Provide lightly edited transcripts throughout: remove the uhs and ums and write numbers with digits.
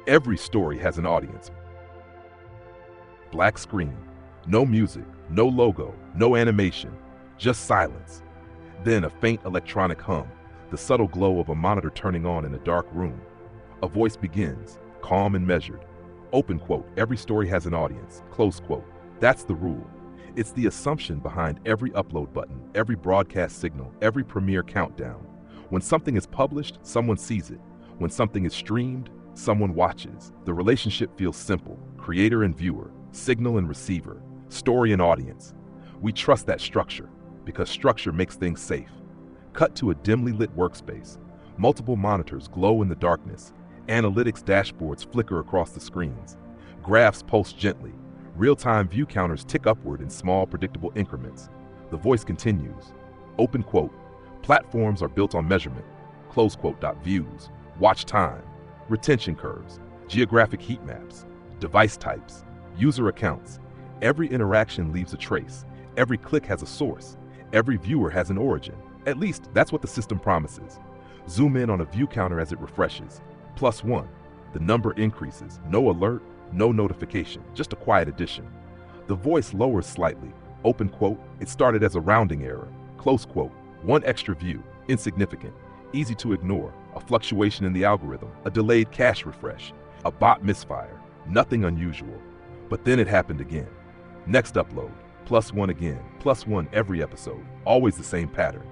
Every story has an audience. Black screen, no music, no logo, no animation, just silence. Then a faint electronic hum, the subtle glow of a monitor turning on in a dark room. A voice begins, calm and measured. Open quote, every story has an audience, close quote. That's the rule. It's the assumption behind every upload button, every broadcast signal, every premiere countdown. When something is published, someone sees it. When something is streamed, someone watches. The relationship feels simple, creator and viewer, signal and receiver, story and audience. We trust that structure because structure makes things safe. Cut to a dimly lit workspace. Multiple monitors glow in the darkness. Analytics dashboards flicker across the screens. Graphs pulse gently. Real-time view counters tick upward in small, predictable increments. The voice continues. Open quote, platforms are built on measurement. Close quote. Views, watch time, retention curves, geographic heat maps, device types, user accounts. Every interaction leaves a trace. Every click has a source. Every viewer has an origin. At least, that's what the system promises. Zoom in on a view counter as it refreshes. +1. The number increases. No alert, no notification, just a quiet addition. The voice lowers slightly. Open quote, it started as a rounding error. Close quote, one extra view, insignificant, easy to ignore, a fluctuation in the algorithm, a delayed cache refresh, a bot misfire, nothing unusual. But then it happened again. Next upload, +1 again, +1 every episode, always the same pattern.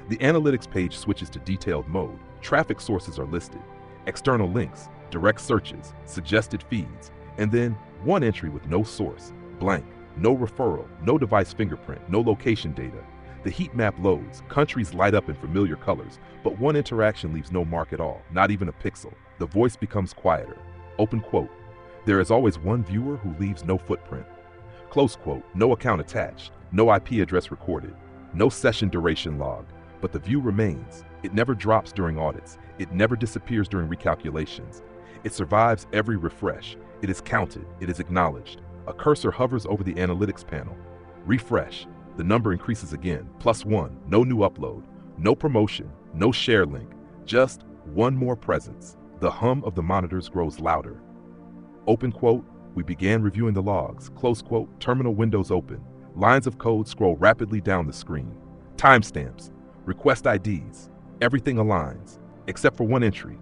The analytics page switches to detailed mode. Traffic sources are listed, external links, direct searches, suggested feeds, and then one entry with no source, blank, no referral, no device fingerprint, no location data. The heat map loads, countries light up in familiar colors, but one interaction leaves no mark at all, not even a pixel. The voice becomes quieter. Open quote, there is always one viewer who leaves no footprint. Close quote, no account attached, no IP address recorded, no session duration logged, but the view remains. It never drops during audits. It never disappears during recalculations. It survives every refresh. It is counted. It is acknowledged. A cursor hovers over the analytics panel. Refresh. The number increases again. +1. No new upload. No promotion. No share link. Just one more presence. The hum of the monitors grows louder. Open quote, we began reviewing the logs. Close quote, terminal windows open. Lines of code scroll rapidly down the screen. Timestamps. Request IDs. Everything aligns, except for one entry.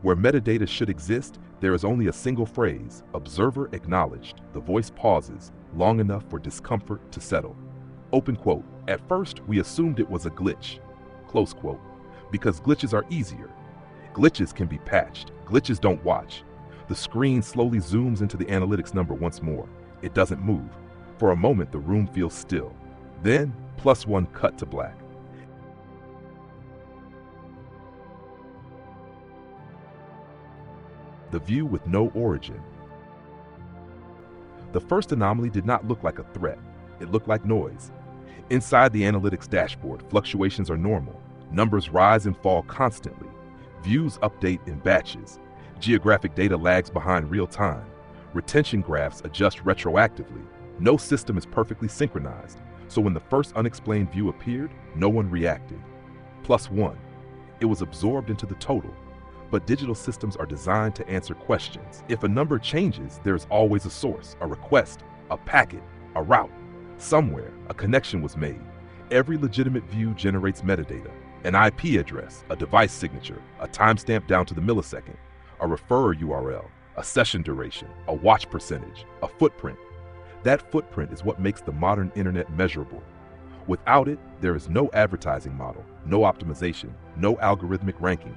Where metadata should exist, there is only a single phrase, observer acknowledged. The voice pauses, long enough for discomfort to settle. Open quote, at first we assumed it was a glitch. Close quote, because glitches are easier. Glitches can be patched. Glitches don't watch. The screen slowly zooms into the analytics number once more. It doesn't move. For a moment, the room feels still. Then, +1 cut to black. The view with no origin. The first anomaly did not look like a threat. It looked like noise. Inside the analytics dashboard, fluctuations are normal. Numbers rise and fall constantly. Views update in batches. Geographic data lags behind real time. Retention graphs adjust retroactively. No system is perfectly synchronized, so when the first unexplained view appeared, no one reacted. +1. It was absorbed into the total. But digital systems are designed to answer questions. If a number changes, there's always a source, a request, a packet, a route. Somewhere, a connection was made. Every legitimate view generates metadata, an IP address, a device signature, a timestamp down to the millisecond, a referrer URL, a session duration, a watch percentage, a footprint. That footprint is what makes the modern internet measurable. Without it, there is no advertising model, no optimization, no algorithmic ranking.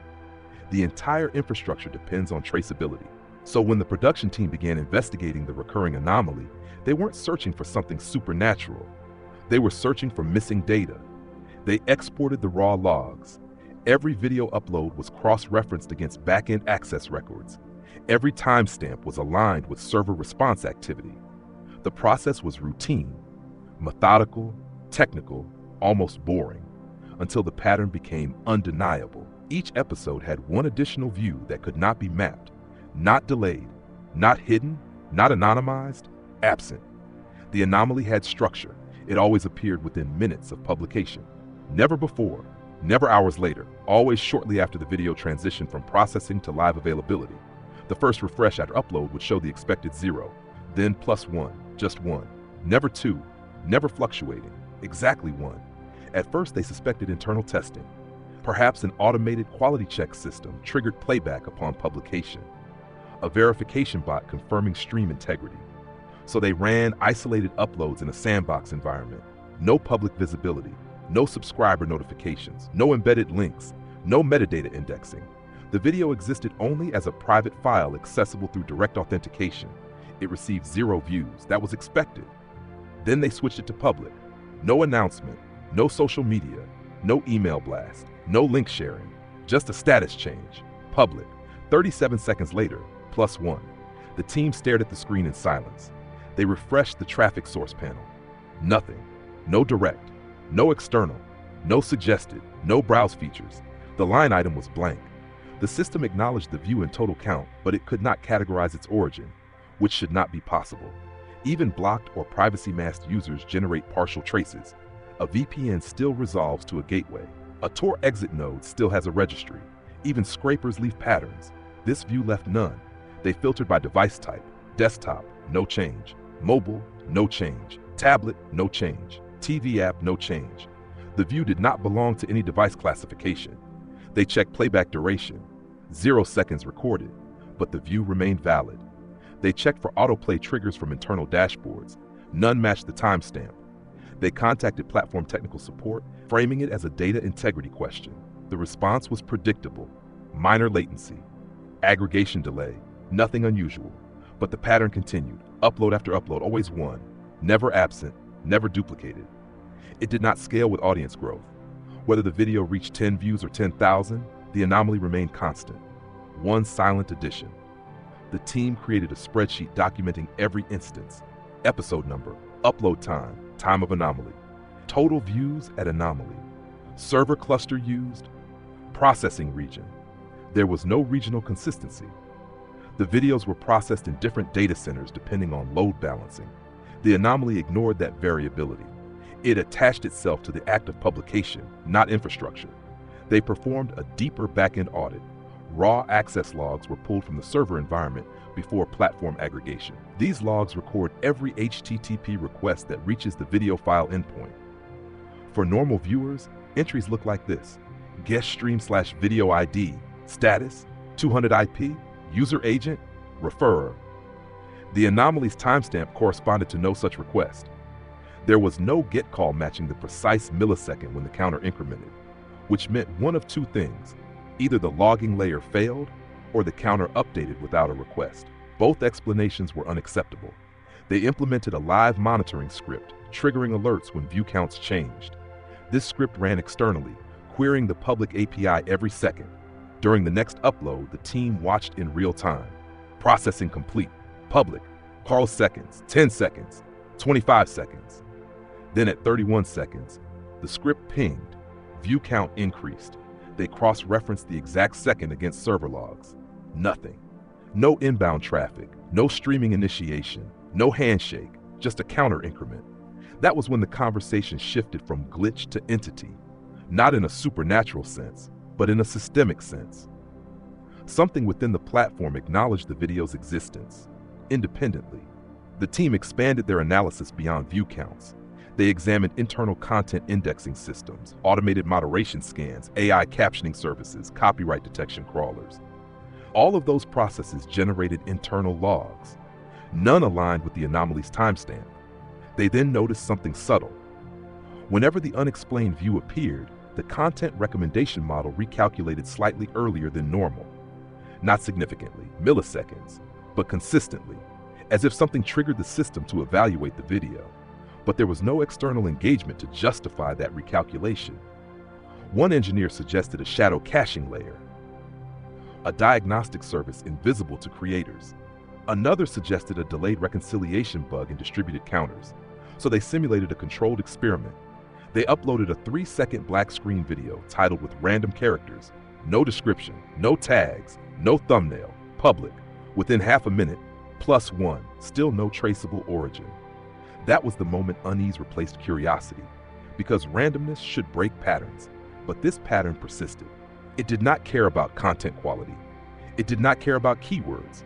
The entire infrastructure depends on traceability. So when the production team began investigating the recurring anomaly, they weren't searching for something supernatural. They were searching for missing data. They exported the raw logs. Every video upload was cross-referenced against back-end access records. Every timestamp was aligned with server response activity. The process was routine, methodical, technical, almost boring, until the pattern became undeniable. Each episode had one additional view that could not be mapped, not delayed, not hidden, not anonymized, absent. The anomaly had structure. It always appeared within minutes of publication. Never before, never hours later, always shortly after the video transitioned from processing to live availability. The first refresh after upload would show the expected 0, then +1, just 1, never 2, never fluctuating, exactly 1. At first they suspected internal testing. Perhaps an automated quality check system triggered playback upon publication. A verification bot confirming stream integrity. So they ran isolated uploads in a sandbox environment. No public visibility, no subscriber notifications, no embedded links, no metadata indexing. The video existed only as a private file accessible through direct authentication. It received 0 views. That was expected. Then they switched it to public. No announcement, no social media, no email blast, no link sharing, just a status change. Public. 37 seconds later, +1. The team stared at the screen in silence. They refreshed the traffic source panel. Nothing. No direct. No external. No suggested. No browse features. The line item was blank. The system acknowledged the view and total count, but it could not categorize its origin, which should not be possible. Even blocked or privacy-masked users generate partial traces. A VPN still resolves to a gateway. A Tor exit node still has a registry. Even scrapers leave patterns. This view left none. They filtered by device type. Desktop, no change. Mobile, no change. Tablet, no change. TV app, no change. The view did not belong to any device classification. They checked playback duration. 0 seconds recorded, but the view remained valid. They checked for autoplay triggers from internal dashboards. None matched the timestamp. They contacted platform technical support, framing it as a data integrity question. The response was predictable. Minor latency. Aggregation delay. Nothing unusual. But the pattern continued. Upload after upload, always 1. Never absent, never duplicated. It did not scale with audience growth. Whether the video reached 10 views or 10,000, the anomaly remained constant. One silent addition. The team created a spreadsheet documenting every instance. Episode number, upload time, time of anomaly, total views at anomaly, server cluster used, processing region. There was no regional consistency. The videos were processed in different data centers depending on load balancing. The anomaly ignored that variability. It attached itself to the act of publication, not infrastructure. They performed a deeper back-end audit. Raw access logs were pulled from the server environment before platform aggregation. These logs record every HTTP request that reaches the video file endpoint. For normal viewers, entries look like this: guest stream/video ID, status, 200 IP, user agent, referrer. The anomaly's timestamp corresponded to no such request. There was no get call matching the precise millisecond when the counter incremented, which meant one of two things. Either the logging layer failed or the counter updated without a request. Both explanations were unacceptable. They implemented a live monitoring script, triggering alerts when view counts changed. This script ran externally, querying the public API every second. During the next upload, the team watched in real time. Processing complete. Public. Call seconds. 10 seconds. 25 seconds. Then at 31 seconds, the script pinged. View count increased. They cross-referenced the exact second against server logs. Nothing. No inbound traffic, no streaming initiation, no handshake, just a counter increment. That was when the conversation shifted from glitch to entity, not in a supernatural sense, but in a systemic sense. Something within the platform acknowledged the video's existence. Independently, the team expanded their analysis beyond view counts. They examined internal content indexing systems, automated moderation scans, AI captioning services, copyright detection crawlers. All of those processes generated internal logs. None aligned with the anomaly's timestamp. They then noticed something subtle. Whenever the unexplained view appeared, the content recommendation model recalculated slightly earlier than normal. Not significantly, milliseconds, but consistently, as if something triggered the system to evaluate the video. But there was no external engagement to justify that recalculation. One engineer suggested a shadow caching layer, a diagnostic service invisible to creators. Another suggested a delayed reconciliation bug in distributed counters, so they simulated a controlled experiment. They uploaded a 3-second black screen video titled with random characters, no description, no tags, no thumbnail, public. Within half a minute, +1, still no traceable origin. That was the moment unease replaced curiosity, because randomness should break patterns, but this pattern persisted. It did not care about content quality. It did not care about keywords.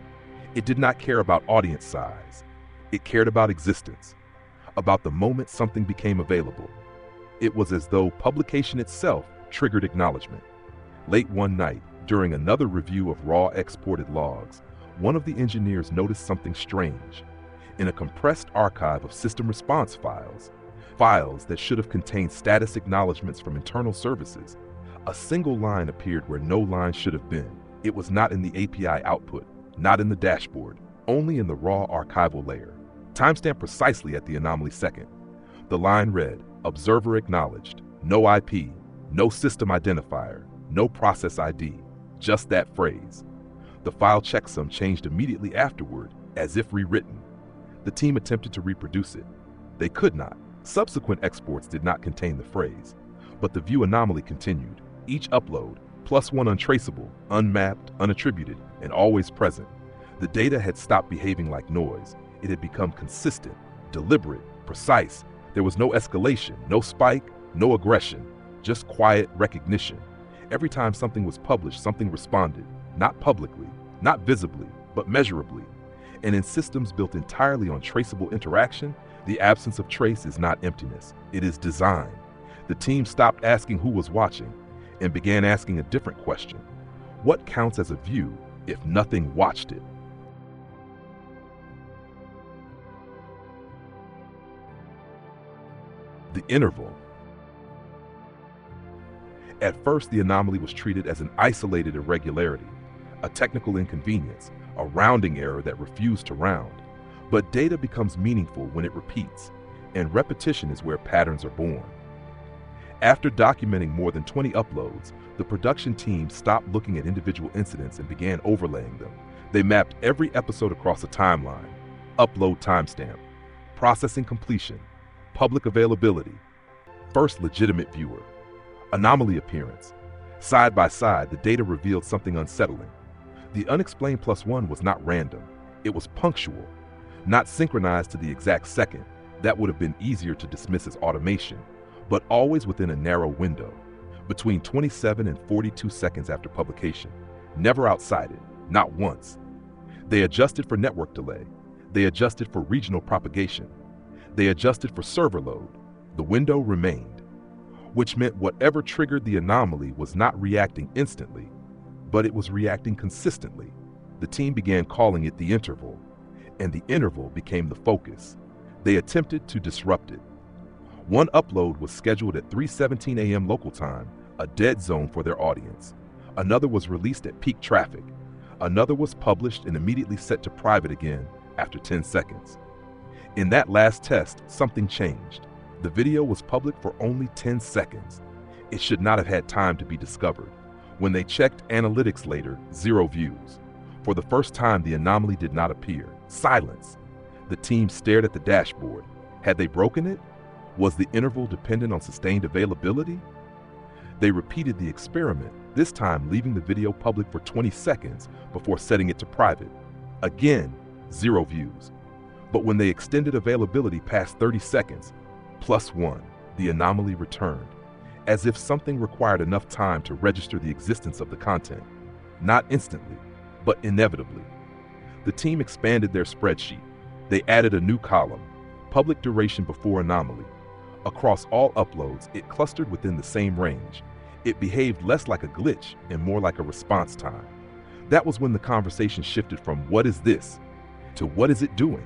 It did not care about audience size. It cared about existence, about the moment something became available. It was as though publication itself triggered acknowledgement. Late one night, during another review of raw exported logs, one of the engineers noticed something strange. In a compressed archive of system response files, files that should have contained status acknowledgments from internal services, a single line appeared where no line should have been. It was not in the API output, not in the dashboard, only in the raw archival layer, timestamped precisely at the anomaly second. The line read, "Observer acknowledged, no IP, no system identifier, no process ID," just that phrase. The file checksum changed immediately afterward, as if rewritten. The team attempted to reproduce it. They could not. Subsequent exports did not contain the phrase, but the view anomaly continued. Each upload, +1 untraceable, unmapped, unattributed, and always present. The data had stopped behaving like noise. It had become consistent, deliberate, precise. There was no escalation, no spike, no aggression, just quiet recognition. Every time something was published, something responded, not publicly, not visibly, but measurably. And in systems built entirely on traceable interaction, the absence of trace is not emptiness, it is design. The team stopped asking who was watching and began asking a different question. What counts as a view if nothing watched it? The interval. At first, the anomaly was treated as an isolated irregularity, a technical inconvenience, a rounding error that refused to round. But data becomes meaningful when it repeats, and repetition is where patterns are born. After documenting more than 20 uploads, the production team stopped looking at individual incidents and began overlaying them. They mapped every episode across a timeline: upload timestamp, processing completion, public availability, first legitimate viewer, anomaly appearance. Side by side, the data revealed something unsettling. The unexplained +1 was not random. It was punctual, not synchronized to the exact second. That would have been easier to dismiss as automation, but always within a narrow window, between 27 and 42 seconds after publication, never outside it, not once. They adjusted for network delay. They adjusted for regional propagation. They adjusted for server load. The window remained, which meant whatever triggered the anomaly was not reacting instantly, but it was reacting consistently. The team began calling it the interval, and the interval became the focus. They attempted to disrupt it. One upload was scheduled at 3:17 a.m. local time, a dead zone for their audience. Another was released at peak traffic. Another was published and immediately set to private again after 10 seconds. In that last test, something changed. The video was public for only 10 seconds. It should not have had time to be discovered. When they checked analytics later, 0 views. For the first time, the anomaly did not appear. Silence. The team stared at the dashboard. Had they broken it? Was the interval dependent on sustained availability? They repeated the experiment, this time leaving the video public for 20 seconds before setting it to private. Again, 0 views. But when they extended availability past 30 seconds, +1, the anomaly returned, as if something required enough time to register the existence of the content. Not instantly, but inevitably. The team expanded their spreadsheet. They added a new column, public duration before anomaly. Across all uploads, it clustered within the same range. It behaved less like a glitch and more like a response time. That was when the conversation shifted from "what is this?" to "what is it doing?"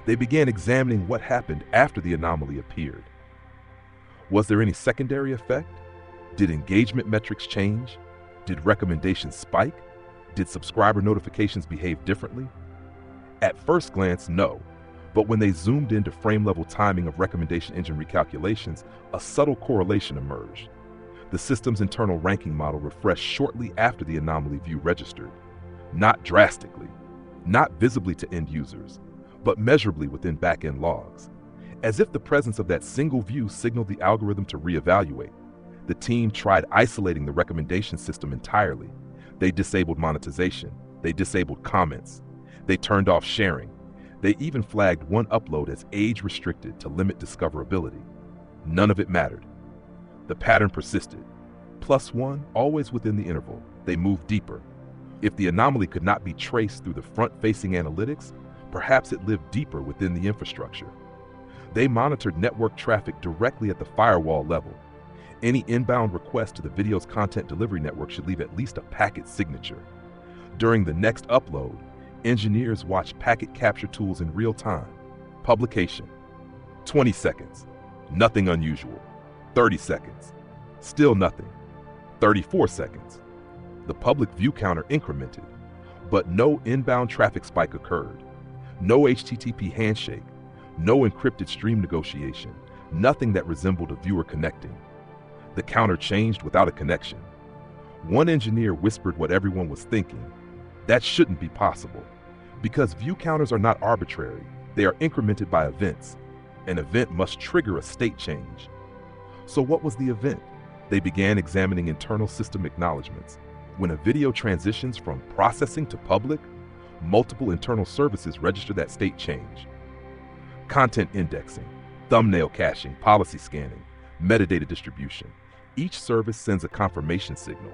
They began examining what happened after the anomaly appeared. Was there any secondary effect? Did engagement metrics change? Did recommendations spike? Did subscriber notifications behave differently? At first glance, no. But when they zoomed into frame-level timing of recommendation engine recalculations, a subtle correlation emerged. The system's internal ranking model refreshed shortly after the anomaly view registered. Not drastically, not visibly to end users, but measurably within back-end logs. As if the presence of that single view signaled the algorithm to reevaluate. The team tried isolating the recommendation system entirely. They disabled monetization. They disabled comments. They turned off sharing. They even flagged one upload as age-restricted to limit discoverability. None of it mattered. The pattern persisted. +1, always within the interval. They moved deeper. If the anomaly could not be traced through the front-facing analytics, perhaps it lived deeper within the infrastructure. They monitored network traffic directly at the firewall level. Any inbound request to the video's content delivery network should leave at least a packet signature. During the next upload, engineers watched packet capture tools in real time. Publication. 20 seconds. Nothing unusual. 30 seconds. Still nothing. 34 seconds. The public view counter incremented, but no inbound traffic spike occurred. No HTTP handshake. No encrypted stream negotiation. Nothing that resembled a viewer connecting. The counter changed without a connection. One engineer whispered what everyone was thinking. That shouldn't be possible. Because view counters are not arbitrary, they are incremented by events. An event must trigger a state change. So what was the event? They began examining internal system acknowledgements. When a video transitions from processing to public, multiple internal services register that state change. Content indexing, thumbnail caching, policy scanning, metadata distribution. Each service sends a confirmation signal.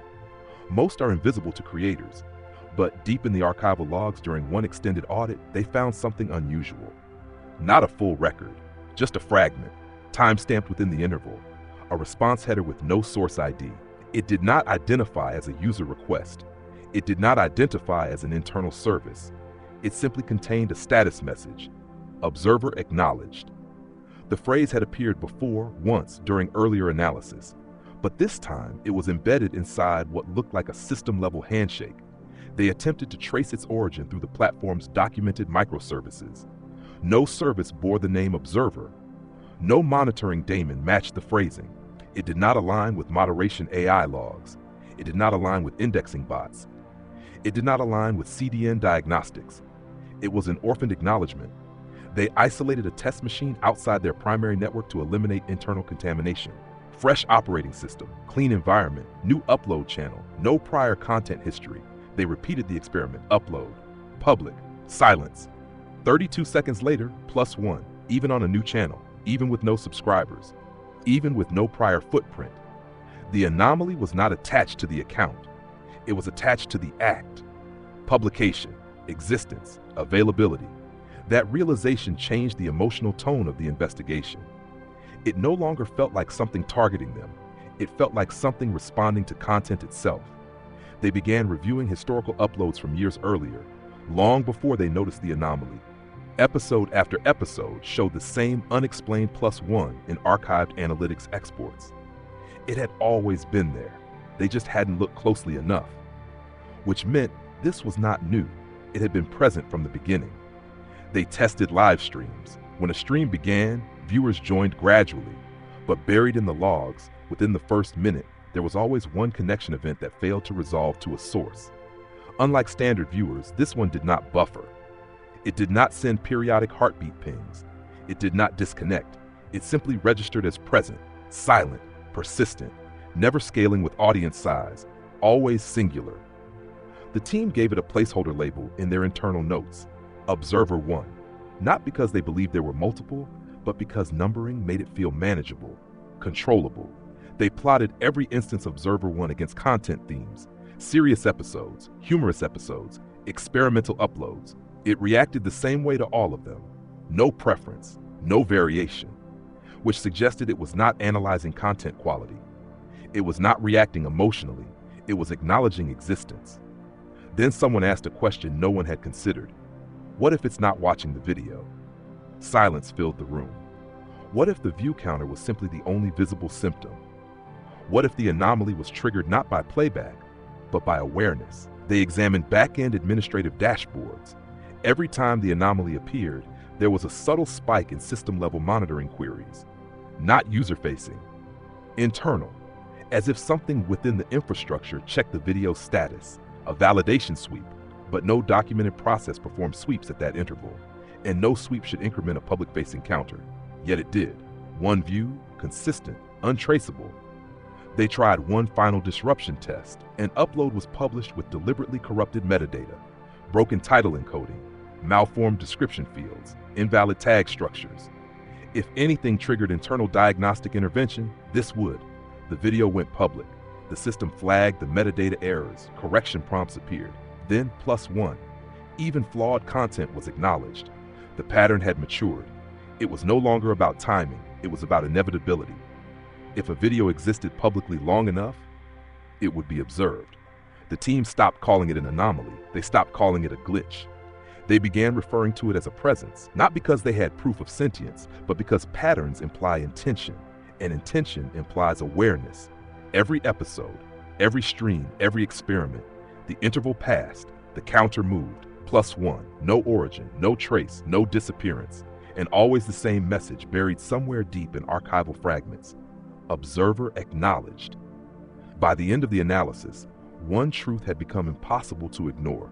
Most are invisible to creators, but deep in the archival logs during one extended audit, they found something unusual. Not a full record, just a fragment, time-stamped within the interval, a response header with no source ID. It did not identify as a user request. It did not identify as an internal service. It simply contained a status message, observer acknowledged. The phrase had appeared before, once, during earlier analysis, but this time it was embedded inside what looked like a system-level handshake. They attempted to trace its origin through the platform's documented microservices. No service bore the name observer. No monitoring daemon matched the phrasing. It did not align with moderation AI logs. It did not align with indexing bots. It did not align with CDN diagnostics. It was an orphaned acknowledgement. They isolated a test machine outside their primary network to eliminate internal contamination. Fresh operating system, clean environment, new upload channel, no prior content history. They repeated the experiment. Upload, public, silence. 32 seconds later, +1, even on a new channel, even with no subscribers, even with no prior footprint. The anomaly was not attached to the account. It was attached to the act. Publication, existence, availability. That realization changed the emotional tone of the investigation. It no longer felt like something targeting them. It felt like something responding to content itself. They began reviewing historical uploads from years earlier, long before they noticed the anomaly. Episode after episode showed the same unexplained +1 in archived analytics exports. It had always been there. They just hadn't looked closely enough. Which meant this was not new. It had been present from the beginning. They tested live streams. When a stream began, viewers joined gradually, but buried in the logs, within the first minute, there was always one connection event that failed to resolve to a source. Unlike standard viewers, this one did not buffer. It did not send periodic heartbeat pings. It did not disconnect. It simply registered as present, silent, persistent, never scaling with audience size, always singular. The team gave it a placeholder label in their internal notes, Observer 1, not because they believed there were multiple, but because numbering made it feel manageable, controllable. They plotted every instance of Observer 1 against content themes, serious episodes, humorous episodes, experimental uploads. It reacted the same way to all of them. No preference, no variation, which suggested it was not analyzing content quality. It was not reacting emotionally. It was acknowledging existence. Then someone asked a question no one had considered. What if it's not watching the video? Silence filled the room. What if the view counter was simply the only visible symptom? What if the anomaly was triggered not by playback, but by awareness? They examined back-end administrative dashboards. Every time the anomaly appeared, there was a subtle spike in system-level monitoring queries. Not user-facing, internal, as if something within the infrastructure checked the video status, a validation sweep, but no documented process performed sweeps at that interval, and no sweep should increment a public-facing counter. Yet it did. One view, consistent, untraceable. They tried one final disruption test. An upload was published with deliberately corrupted metadata, broken title encoding, malformed description fields, invalid tag structures. If anything triggered internal diagnostic intervention, this would. The video went public. The system flagged the metadata errors. Correction prompts appeared. then +1. Even flawed content was acknowledged. The pattern had matured. It was no longer about timing, it was about inevitability. If a video existed publicly long enough, it would be observed. The team stopped calling it an anomaly, they stopped calling it a glitch. They began referring to it as a presence, not because they had proof of sentience, but because patterns imply intention, and intention implies awareness. Every episode, every stream, every experiment, the interval passed, the counter moved, +1, no origin, no trace, no disappearance, and always the same message buried somewhere deep in archival fragments. Observer acknowledged. By the end of the analysis, one truth had become impossible to ignore.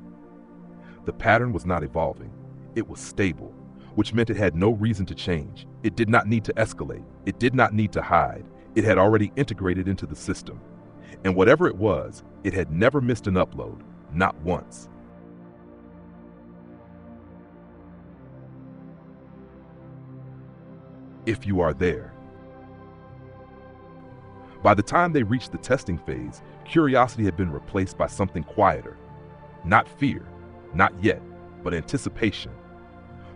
The pattern was not evolving, it was stable, which meant it had no reason to change. It did not need to escalate, it did not need to hide, it had already integrated into the system. And whatever it was, it had never missed an upload, not once. If you are there. By the time they reached the testing phase, curiosity had been replaced by something quieter. Not fear, not yet, but anticipation.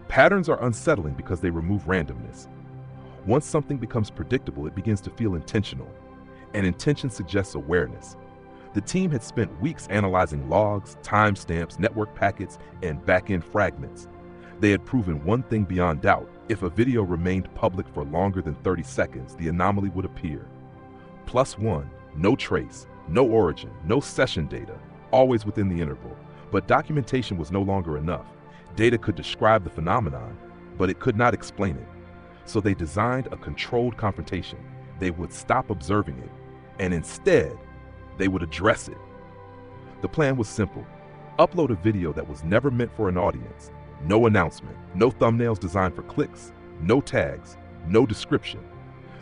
Patterns are unsettling because they remove randomness. Once something becomes predictable, it begins to feel intentional, and intention suggests awareness. The team had spent weeks analyzing logs, timestamps, network packets, and back-end fragments. They had proven one thing beyond doubt: if a video remained public for longer than 30 seconds, the anomaly would appear. +1, no trace, no origin, no session data, always within the interval. But documentation was no longer enough. Data could describe the phenomenon, but it could not explain it. So they designed a controlled confrontation. They would stop observing it, and instead, they would address it. The plan was simple: upload a video that was never meant for an audience. No announcement, no thumbnails designed for clicks, no tags, no description.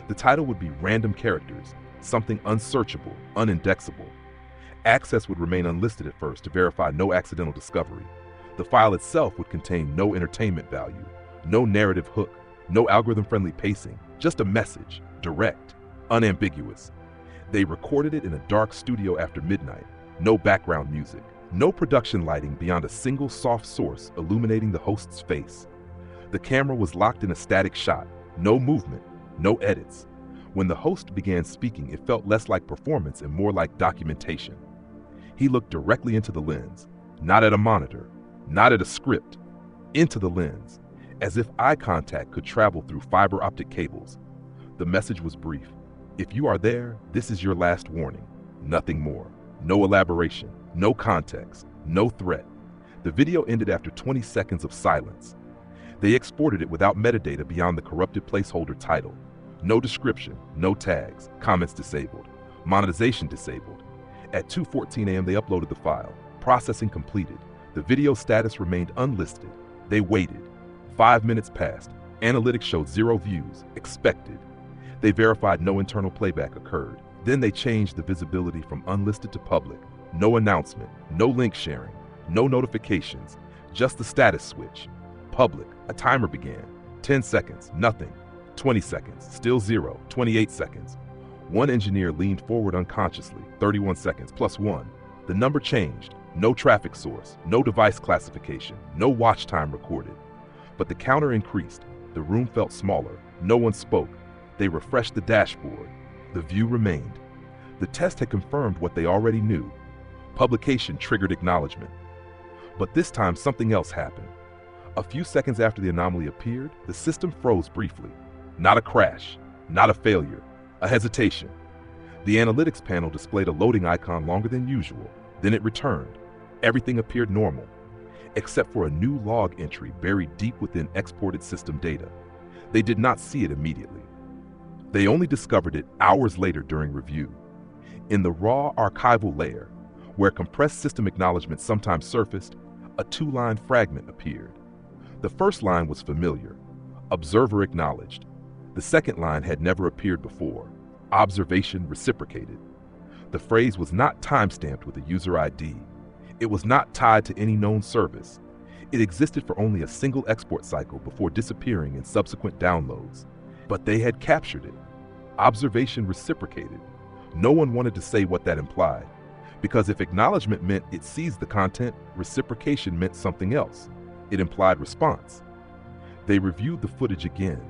The title would be random characters, something unsearchable, unindexable. Access would remain unlisted at first to verify no accidental discovery. The file itself would contain no entertainment value, no narrative hook, no algorithm-friendly pacing, just a message, direct, unambiguous. They recorded it in a dark studio after midnight, no background music, no production lighting beyond a single soft source illuminating the host's face. The camera was locked in a static shot, no movement, no edits. When the host began speaking, it felt less like performance and more like documentation. He looked directly into the lens, not at a monitor, not at a script, into the lens, as if eye contact could travel through fiber optic cables. The message was brief: if you are there, this is your last warning. Nothing more. No elaboration, no context, no threat. The video ended after 20 seconds of silence. They exported it without metadata beyond the corrupted placeholder title. No description, no tags, comments disabled, monetization disabled. At 2:14 a.m. they uploaded the file. Processing completed. The video status remained unlisted. They waited. 5 minutes passed. Analytics showed 0 views, expected. They verified no internal playback occurred. Then they changed the visibility from unlisted to public. No announcement, no link sharing, no notifications, just the status switch. Public, a timer began. 10 seconds, nothing. 20 seconds, still 0. 28 seconds. One engineer leaned forward unconsciously. 31 seconds, +1. The number changed. No traffic source, no device classification, no watch time recorded. But the counter increased. The room felt smaller. No one spoke. They refreshed the dashboard. The view remained. The test had confirmed what they already knew. Publication triggered acknowledgement. But this time something else happened. A few seconds after the anomaly appeared, the system froze briefly. Not a crash, not a failure, a hesitation. The analytics panel displayed a loading icon longer than usual. Then it returned. Everything appeared normal, except for a new log entry buried deep within exported system data. They did not see it immediately. They only discovered it hours later during review. In the raw archival layer, where compressed system acknowledgments sometimes surfaced, a 2-line fragment appeared. The first line was familiar: observer acknowledged. The second line had never appeared before: observation reciprocated. The phrase was not timestamped with a user ID. It was not tied to any known service. It existed for only a single export cycle before disappearing in subsequent downloads. But they had captured it. Observation reciprocated. No one wanted to say what that implied. Because if acknowledgement meant it sees the content, reciprocation meant something else. It implied response. They reviewed the footage again.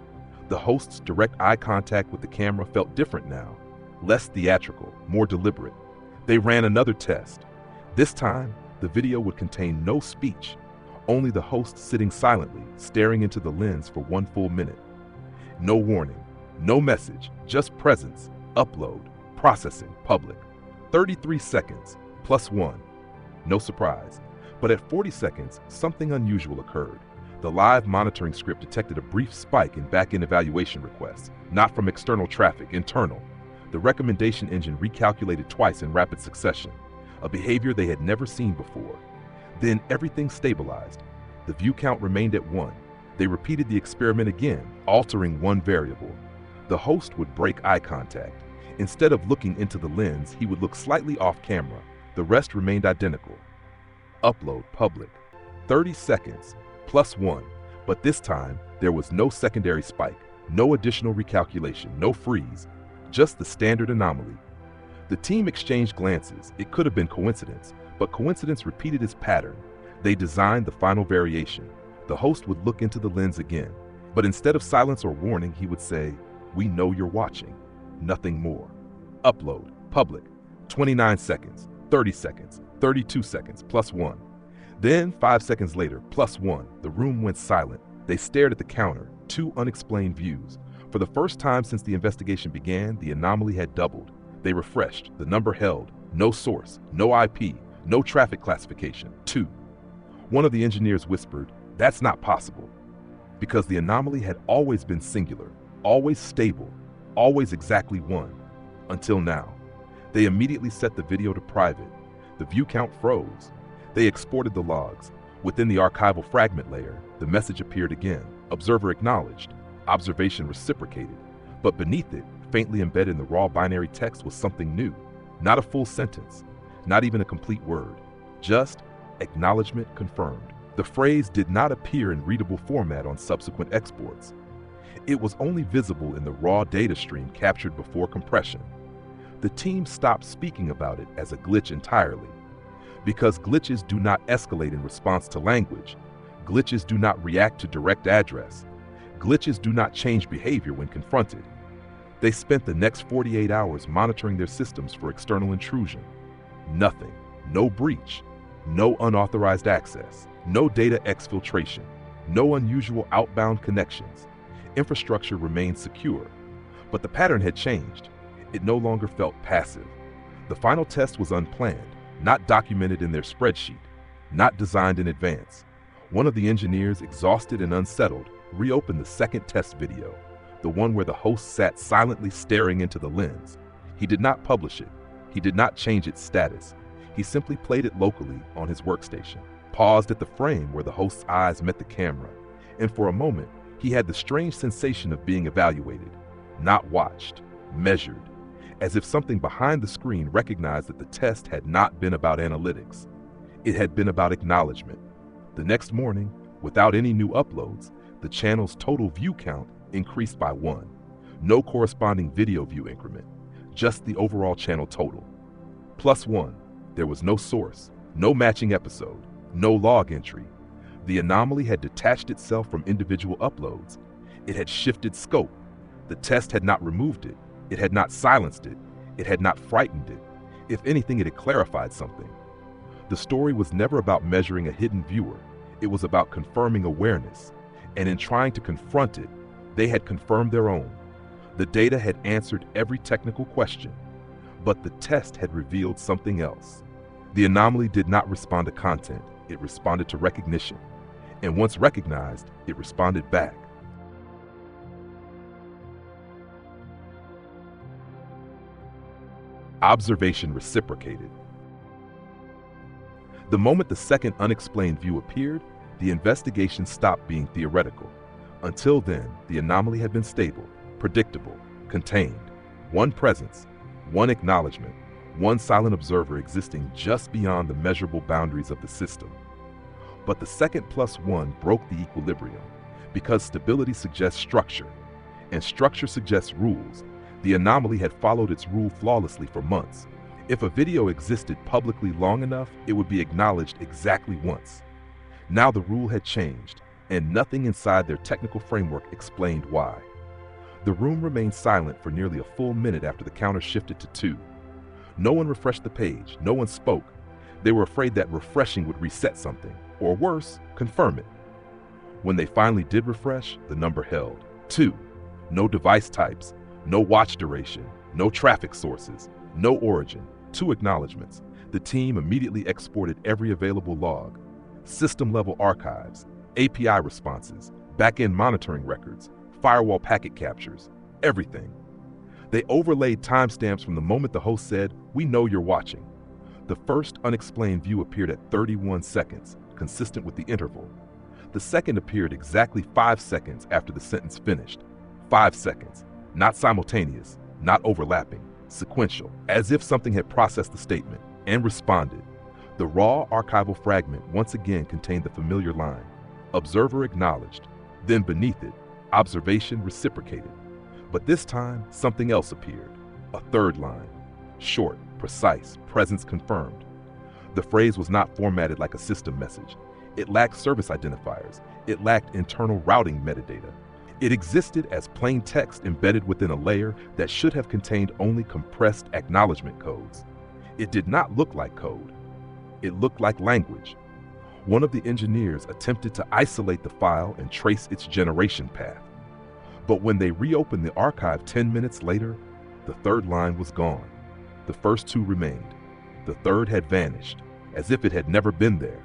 The host's direct eye contact with the camera felt different now, less theatrical, more deliberate. They ran another test. This time, the video would contain no speech, only the host sitting silently, staring into the lens for 1 full minute. No warning, no message, just presence, upload, processing, public. 33 seconds, +1. No surprise. But at 40 seconds, something unusual occurred. The live monitoring script detected a brief spike in back-end evaluation requests, not from external traffic, internal. The recommendation engine recalculated twice in rapid succession, a behavior they had never seen before. Then everything stabilized. The view count remained at 1. They repeated the experiment again, altering one variable. The host would break eye contact. Instead of looking into the lens, he would look slightly off camera. The rest remained identical. Upload public. 30 seconds, +1. But this time, there was no secondary spike, no additional recalculation, no freeze, just the standard anomaly. The team exchanged glances. It could have been coincidence, but coincidence repeated its pattern. They designed the final variation. The host would look into the lens again, but instead of silence or warning, he would say, "We know you're watching." Nothing more. Upload, public, 29 seconds, 30 seconds, 32 seconds, +1. Then, 5 seconds later, +1, the room went silent. They stared at the counter, 2 unexplained views. For the first time since the investigation began, the anomaly had doubled. They refreshed, the number held, no source, no IP, no traffic classification, 2. One of the engineers whispered, "That's not possible." Because the anomaly had always been singular, always stable, always exactly 1. Until now. They immediately set the video to private. The view count froze. They exported the logs. Within the archival fragment layer, the message appeared again. Observer acknowledged. Observation reciprocated. But beneath it, faintly embedded in the raw binary text, was something new. Not a full sentence. Not even a complete word. Just acknowledgement confirmed. The phrase did not appear in readable format on subsequent exports. It was only visible in the raw data stream captured before compression. The team stopped speaking about it as a glitch entirely. Because glitches do not escalate in response to language. Glitches do not react to direct address. Glitches do not change behavior when confronted. They spent the next 48 hours monitoring their systems for external intrusion. Nothing. No breach. No unauthorized access. No data exfiltration. No unusual outbound connections. Infrastructure remained secure. But the pattern had changed. It no longer felt passive. The final test was unplanned, not documented in their spreadsheet, not designed in advance. One of the engineers, exhausted and unsettled, reopened the second test video, the one where the host sat silently staring into the lens. He did not publish it. He did not change its status. He simply played it locally on his workstation, paused at the frame where the host's eyes met the camera, and for a moment, he had the strange sensation of being evaluated, not watched, measured, as if something behind the screen recognized that the test had not been about analytics. It had been about acknowledgement. The next morning, without any new uploads, the channel's total view count increased by 1. No corresponding video view increment, just the overall channel total. +1, there was no source, no matching episode, no log entry. The anomaly had detached itself from individual uploads. It had shifted scope. The test had not removed it. It had not silenced it. It had not frightened it. If anything, it had clarified something. The story was never about measuring a hidden viewer. It was about confirming awareness. And in trying to confront it, they had confirmed their own. The data had answered every technical question. But the test had revealed something else. The anomaly did not respond to content. It responded to recognition. And once recognized, it responded back. Observation reciprocated. The moment the second unexplained view appeared, the investigation stopped being theoretical. Until then, the anomaly had been stable, predictable, contained. One presence, one acknowledgement, one silent observer existing just beyond the measurable boundaries of the system. But the second +1 broke the equilibrium, because stability suggests structure, and structure suggests rules. The anomaly had followed its rule flawlessly for months. If a video existed publicly long enough, it would be acknowledged exactly once. Now the rule had changed, and nothing inside their technical framework explained why. The room remained silent for nearly a full minute after the counter shifted to 2. No one refreshed the page, no one spoke. They were afraid that refreshing would reset something, or worse, confirm it. When they finally did refresh, the number held 2. No device types, no watch duration, no traffic sources, no origin, 2 acknowledgments. The team immediately exported every available log, system-level archives, API responses, back-end monitoring records, firewall packet captures, everything. They overlaid timestamps from the moment the host said, "We know you're watching." The first unexplained view appeared at 31 seconds, consistent with the interval. The second appeared exactly 5 seconds after the sentence finished. 5 seconds, not simultaneous, not overlapping, sequential, as if something had processed the statement and responded. The raw archival fragment once again contained the familiar line, "Observer acknowledged," then beneath it, "Observation reciprocated." But this time, something else appeared, a third line, short, precise, presence confirmed. The phrase was not formatted like a system message. It lacked service identifiers. It lacked internal routing metadata. It existed as plain text embedded within a layer that should have contained only compressed acknowledgement codes. It did not look like code. It looked like language. One of the engineers attempted to isolate the file and trace its generation path. But when they reopened the archive 10 minutes later, the third line was gone. The first 2 remained. The third had vanished, as if it had never been there,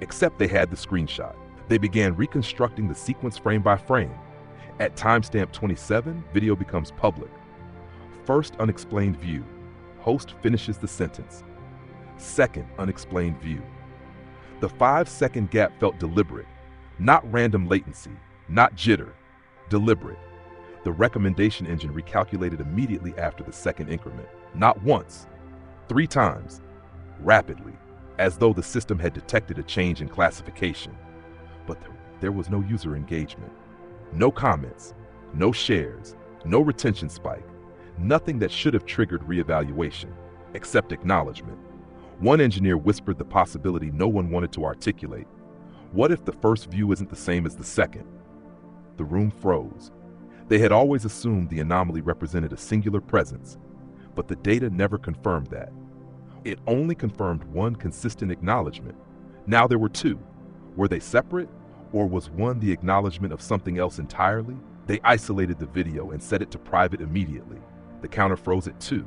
except they had the screenshot. They began reconstructing the sequence frame by frame. At timestamp 27, video becomes public. First unexplained view. Host finishes the sentence. Second unexplained view. The 5-second gap felt deliberate, not random latency, not jitter, deliberate. The recommendation engine recalculated immediately after the second increment, not once, 3 times, rapidly, as though the system had detected a change in classification. But there was no user engagement, no comments, no shares, no retention spike, nothing that should have triggered reevaluation, except acknowledgement. One engineer whispered the possibility no one wanted to articulate. What if the first view isn't the same as the second? The room froze. They had always assumed the anomaly represented a singular presence, but the data never confirmed that. It only confirmed one consistent acknowledgement. Now there were 2. Were they separate, or was one the acknowledgement of something else entirely? They isolated the video and set it to private immediately. The counter froze at 2.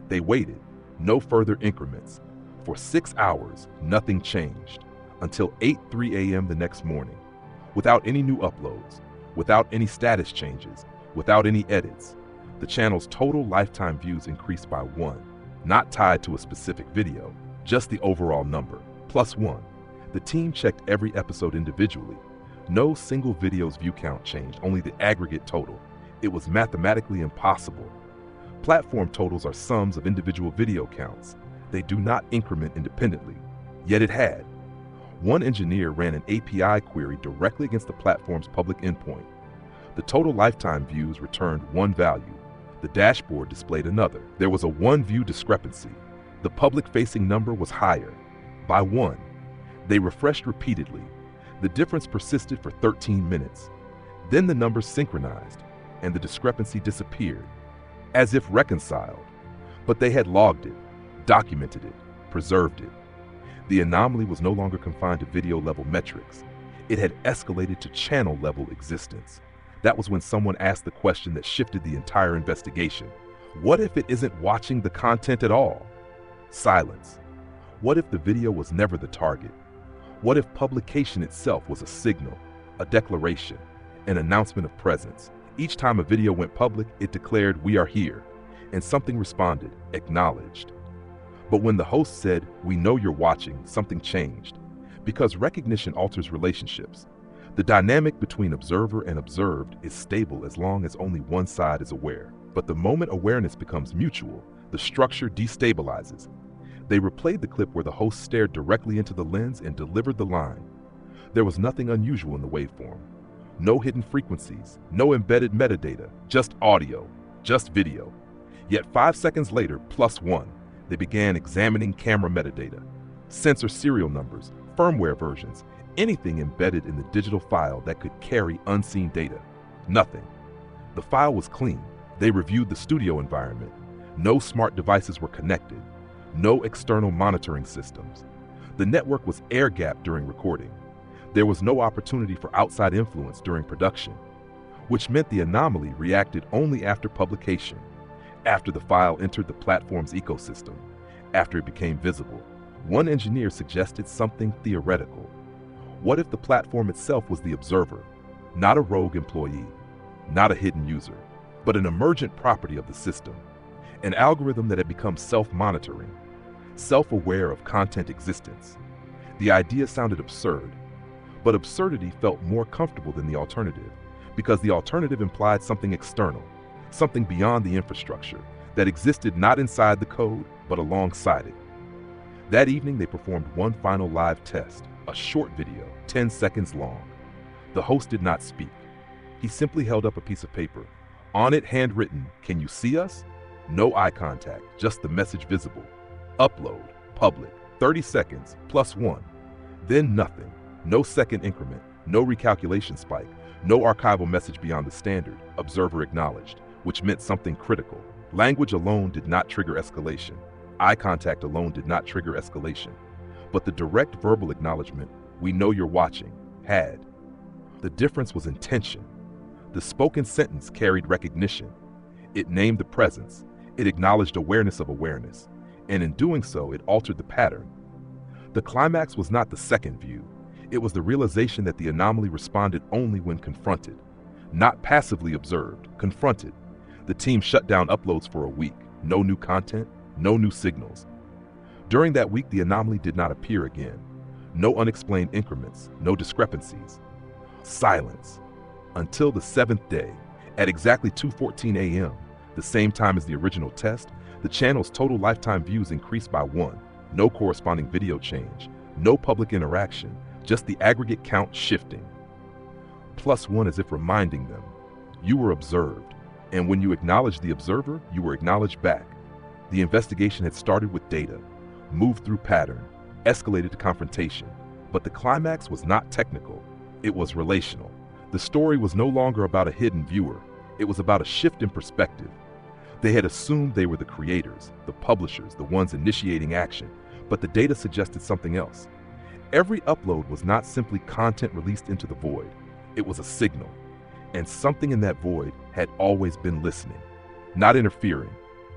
They waited, no further increments. For 6 hours, nothing changed, until 8:03 a.m. the next morning, without any new uploads, without any status changes, without any edits. The channel's total lifetime views increased by 1, not tied to a specific video, just the overall number, +1. The team checked every episode individually. No single video's view count changed, only the aggregate total. It was mathematically impossible. Platform totals are sums of individual video counts. They do not increment independently, yet it had. One engineer ran an API query directly against the platform's public endpoint. The total lifetime views returned one value. The dashboard displayed another. There was a 1-view discrepancy. The public-facing number was higher, by 1. They refreshed repeatedly. The difference persisted for 13 minutes. Then the numbers synchronized, and the discrepancy disappeared, as if reconciled. But they had logged it, documented it, preserved it. The anomaly was no longer confined to video-level metrics. It had escalated to channel-level existence. That was when someone asked the question that shifted the entire investigation. What if it isn't watching the content at all? Silence. What if the video was never the target? What if publication itself was a signal, a declaration, an announcement of presence? Each time a video went public, it declared, "We are here," and something responded, acknowledged. But when the host said, "We know you're watching," something changed. Because recognition alters relationships. The dynamic between observer and observed is stable as long as only one side is aware. But the moment awareness becomes mutual, the structure destabilizes. They replayed the clip where the host stared directly into the lens and delivered the line. There was nothing unusual in the waveform. No hidden frequencies, no embedded metadata, just audio, just video. Yet 5 seconds later, +1, They began examining camera metadata, sensor serial numbers, firmware versions, anything embedded in the digital file that could carry unseen data. Nothing. The file was clean. They reviewed the studio environment. No smart devices were connected. No external monitoring systems. The network was air-gapped during recording. There was no opportunity for outside influence during production, which meant the anomaly reacted only after publication, after the file entered the platform's ecosystem, after it became visible. One engineer suggested something theoretical. What if the platform itself was the observer, not a rogue employee, not a hidden user, but an emergent property of the system, an algorithm that had become self-monitoring, self-aware of content existence? The idea sounded absurd, but absurdity felt more comfortable than the alternative, because the alternative implied something external, something beyond the infrastructure, that existed not inside the code, but alongside it. That evening, they performed one final live test, a short video, 10 seconds long. The host did not speak. He simply held up a piece of paper. On it, handwritten, "Can you see us?" No eye contact, just the message visible. Upload, public, 30 seconds, +1. Then nothing. No second increment, no recalculation spike, no archival message beyond the standard, observer acknowledged, which meant something critical. Language alone did not trigger escalation. Eye contact alone did not trigger escalation. But the direct verbal acknowledgement, "We know you're watching," had. The difference was intention. The spoken sentence carried recognition. It named the presence. It acknowledged awareness of awareness. And in doing so, it altered the pattern. The climax was not the second view. It was the realization that the anomaly responded only when confronted, not passively observed, confronted. The team shut down uploads for a week. No new content, no new signals. During that week, the anomaly did not appear again. No unexplained increments, no discrepancies. Silence. Until the 7th day, at exactly 2:14 a.m., the same time as the original test, the channel's total lifetime views increased by 1. No corresponding video change, no public interaction, just the aggregate count shifting. +1 as if reminding them, you were observed, and when you acknowledged the observer, you were acknowledged back. The investigation had started with data, moved through pattern, escalated to confrontation, but the climax was not technical, it was relational. The story was no longer about a hidden viewer, it was about a shift in perspective. They had assumed they were the creators, the publishers, the ones initiating action, but the data suggested something else. Every upload was not simply content released into the void, it was a signal. And something in that void had always been listening, not interfering,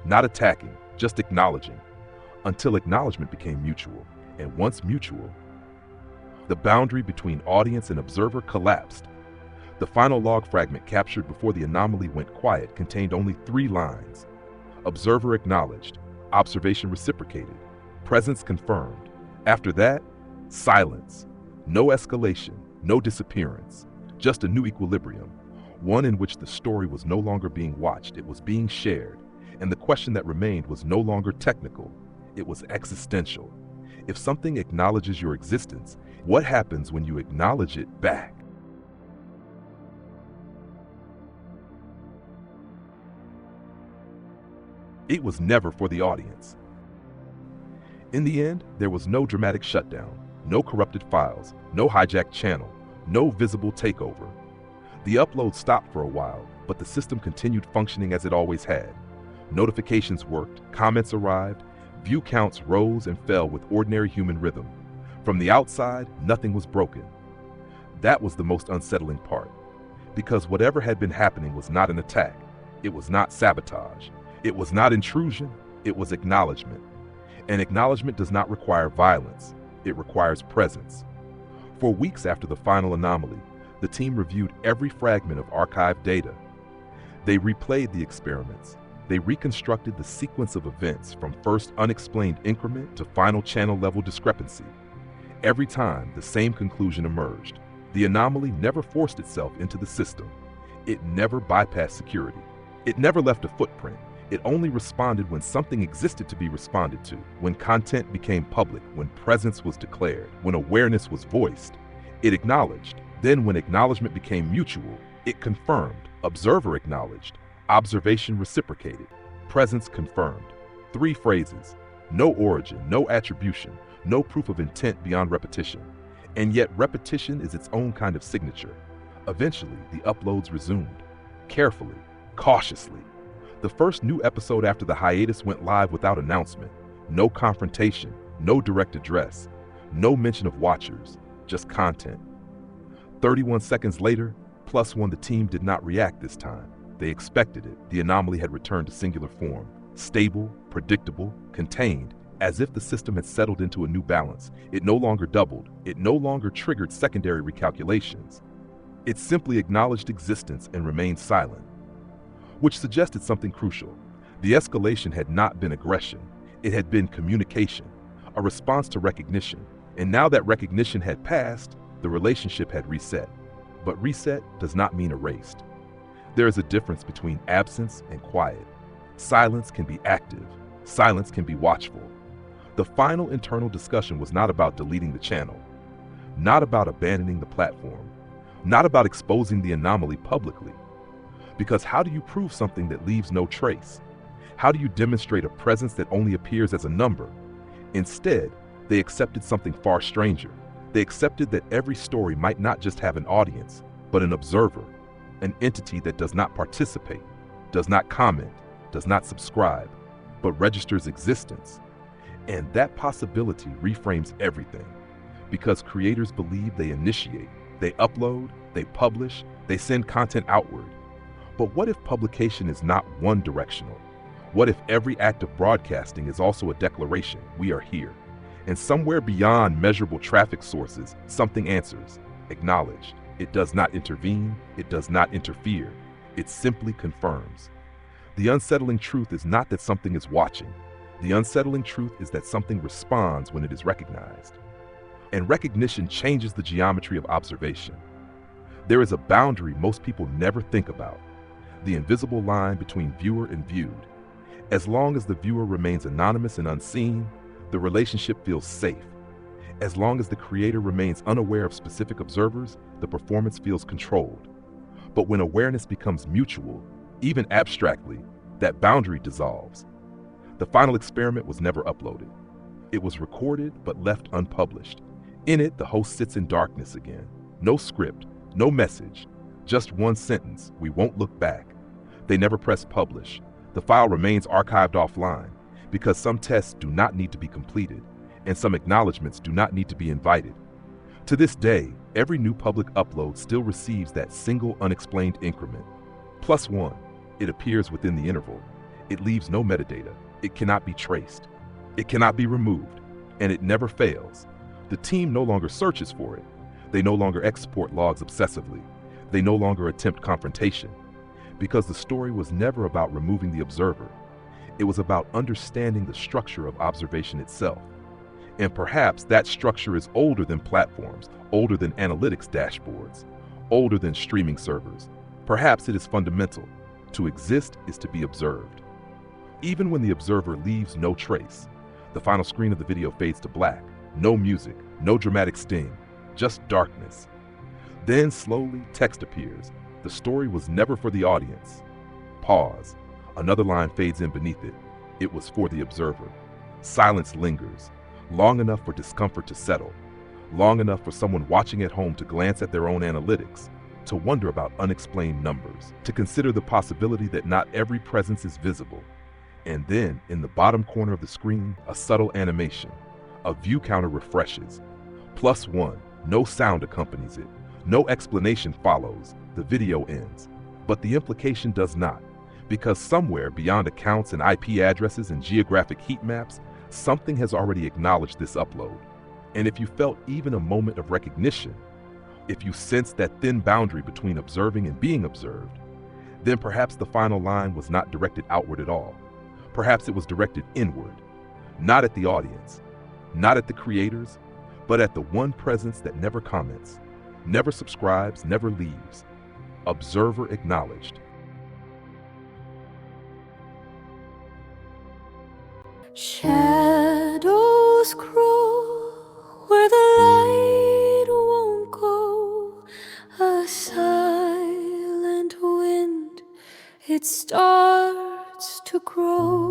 not attacking, just acknowledging, until acknowledgement became mutual. And once mutual, the boundary between audience and observer collapsed. The final log fragment captured before the anomaly went quiet contained only 3 lines. Observer acknowledged, observation reciprocated, presence confirmed. After that, silence. No escalation, no disappearance, just a new equilibrium, one in which the story was no longer being watched, it was being shared, and the question that remained was no longer technical, it was existential. If something acknowledges your existence, what happens when you acknowledge it back? It was never for the audience. In the end, there was no dramatic shutdown, no corrupted files, no hijacked channel, no visible takeover. The upload stopped for a while, but the system continued functioning as it always had. Notifications worked, comments arrived, view counts rose and fell with ordinary human rhythm. From the outside, nothing was broken. That was the most unsettling part, because whatever had been happening was not an attack, it was not sabotage, it was not intrusion, it was acknowledgement. And acknowledgement does not require violence, it requires presence. For weeks after the final anomaly, the team reviewed every fragment of archived data. They replayed the experiments. They reconstructed the sequence of events from first unexplained increment to final channel level discrepancy. Every time, the same conclusion emerged. The anomaly never forced itself into the system. It never bypassed security. It never left a footprint. It only responded when something existed to be responded to, when content became public, when presence was declared, when awareness was voiced. It acknowledged. Then when acknowledgement became mutual, it confirmed. Observer acknowledged. Observation reciprocated. Presence confirmed. 3 phrases. No origin, no attribution, no proof of intent beyond repetition. And yet repetition is its own kind of signature. Eventually, the uploads resumed. Carefully, cautiously. The first new episode after the hiatus went live without announcement. No confrontation, no direct address, no mention of watchers, just content. 31 seconds later, plus one, the team did not react this time. They expected it. The anomaly had returned to singular form, stable, predictable, contained, as if the system had settled into a new balance. It no longer doubled. It no longer triggered secondary recalculations. It simply acknowledged existence and remained silent, which suggested something crucial. The escalation had not been aggression. It had been communication, a response to recognition. And now that recognition had passed, the relationship had reset. But reset does not mean erased. There is a difference between absence and quiet. Silence can be active. Silence can be watchful. The final internal discussion was not about deleting the channel, not about abandoning the platform, not about exposing the anomaly publicly. Because how do you prove something that leaves no trace? How do you demonstrate a presence that only appears as a number? Instead, they accepted something far stranger. They accepted that every story might not just have an audience, but an observer, an entity that does not participate, does not comment, does not subscribe, but registers existence. And that possibility reframes everything, because creators believe they initiate, they upload, they publish, they send content outward. But what if publication is not one-directional? What if every act of broadcasting is also a declaration, we are here? And somewhere beyond measurable traffic sources, something answers, acknowledged. It does not intervene, it does not interfere, it simply confirms. The unsettling truth is not that something is watching. The unsettling truth is that something responds when it is recognized. And recognition changes the geometry of observation. There is a boundary most people never think about, the invisible line between viewer and viewed. As long as the viewer remains anonymous and unseen, the relationship feels safe. As long as the creator remains unaware of specific observers, the performance feels controlled. But when awareness becomes mutual, even abstractly, that boundary dissolves. The final experiment was never uploaded. It was recorded but left unpublished. In it, the host sits in darkness again. No script, no message, just one sentence: we won't look back. They never press publish. The file remains archived offline, because some tests do not need to be completed, and some acknowledgments do not need to be invited. To this day, every new public upload still receives that single unexplained increment. Plus one, it appears within the interval. It leaves no metadata. It cannot be traced. It cannot be removed, and it never fails. The team no longer searches for it. They no longer export logs obsessively. They no longer attempt confrontation, because the story was never about removing the observer. It was about understanding the structure of observation itself. And perhaps that structure is older than platforms, older than analytics dashboards, older than streaming servers. Perhaps it is fundamental. To exist is to be observed. Even when the observer leaves no trace, the final screen of the video fades to black. No music, no dramatic sting, just darkness. Then slowly text appears. The story was never for the audience. Pause. Another line fades in beneath it. It was for the observer. Silence lingers, long enough for discomfort to settle, long enough for someone watching at home to glance at their own analytics, to wonder about unexplained numbers, to consider the possibility that not every presence is visible. And then, in the bottom corner of the screen, a subtle animation. A view counter refreshes. Plus one, no sound accompanies it. No explanation follows. The video ends. But the implication does not, because somewhere beyond accounts and IP addresses and geographic heat maps, something has already acknowledged this upload. And if you felt even a moment of recognition, if you sensed that thin boundary between observing and being observed, then perhaps the final line was not directed outward at all. Perhaps it was directed inward, not at the audience, not at the creators, but at the one presence that never comments, never subscribes, never leaves. Observer acknowledged. Shadows crawl where the light won't go. A silent wind, it starts to grow.